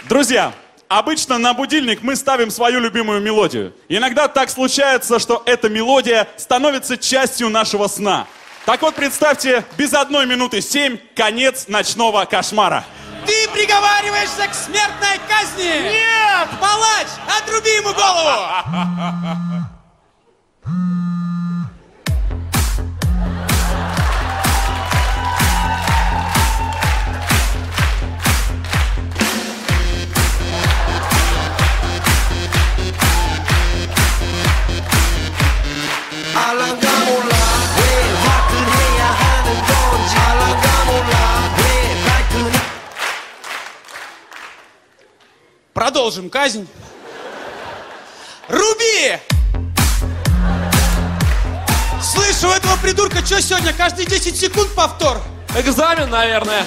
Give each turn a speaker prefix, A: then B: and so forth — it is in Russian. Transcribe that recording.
A: Друзья, обычно на будильник мы ставим свою любимую мелодию. Иногда так случается, что эта мелодия становится частью нашего сна. Так вот, представьте, без 1 минуты 7 конец ночного кошмара.
B: Ты приговариваешься к смертной казни!
A: Нет!
B: Палач, отруби ему голову! Продолжим казнь. Руби! Слышь, у этого придурка что сегодня? Каждые 10 секунд повтор?
C: Экзамен, наверное.